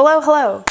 Hello, hello!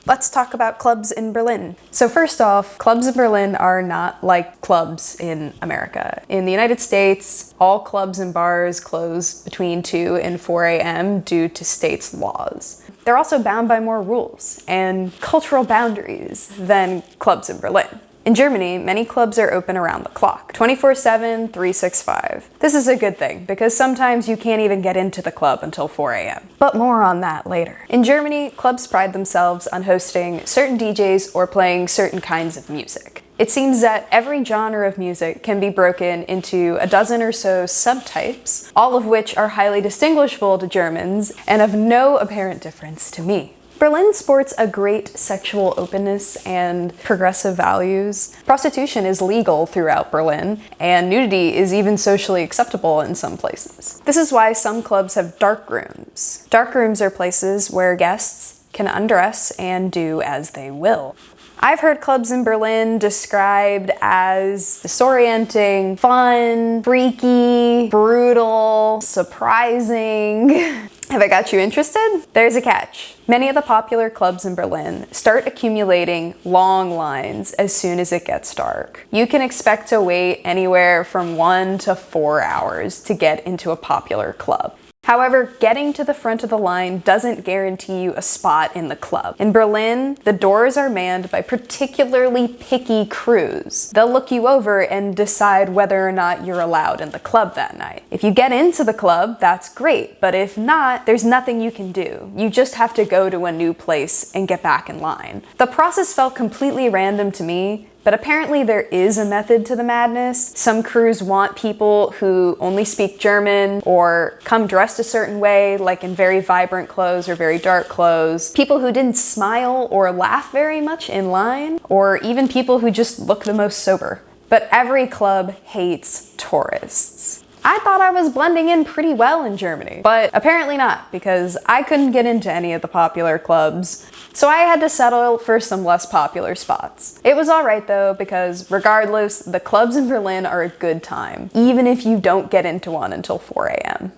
Let's talk about clubs in Berlin. So first off, clubs in Berlin are not like clubs in America. In the United States, all clubs and bars close between 2 and 4 a.m. due to state's laws. They're also bound by more rules and cultural boundaries than clubs in Berlin. In Germany, many clubs are open around the clock, 24/7, 365. This is a good thing because sometimes you can't even get into the club until 4 a.m. But more on that later. In Germany, clubs pride themselves on hosting certain DJs or playing certain kinds of music. It seems that every genre of music can be broken into a dozen or so subtypes, all of which are highly distinguishable to Germans and of no apparent difference to me. Berlin sports a great sexual openness and progressive values. Prostitution is legal throughout Berlin, and nudity is even socially acceptable in some places. This is why some clubs have dark rooms. Dark rooms are places where guests can undress and do as they will. I've heard clubs in Berlin described as disorienting, fun, freaky, brutal, surprising. Have I got you interested? There's a catch. Many of the popular clubs in Berlin start accumulating long lines as soon as it gets dark. You can expect to wait anywhere from 1 to 4 hours to get into a popular club. However, getting to the front of the line doesn't guarantee you a spot in the club. In Berlin, the doors are manned by particularly picky crews. They'll look you over and decide whether or not you're allowed in the club that night. If you get into the club, that's great, but if not, there's nothing you can do. You just have to go to a new place and get back in line. The process felt completely random to me, but apparently there is a method to the madness. Some crews want people who only speak German or come dressed a certain way, like in very vibrant clothes or very dark clothes. People who didn't smile or laugh very much in line, or even people who just look the most sober. But every club hates tourists. I thought I was blending in pretty well in Germany, but apparently not, because I couldn't get into any of the popular clubs. So I had to settle for some less popular spots. It was alright though, because regardless, the clubs in Berlin are a good time, even if you don't get into one until 4 a.m.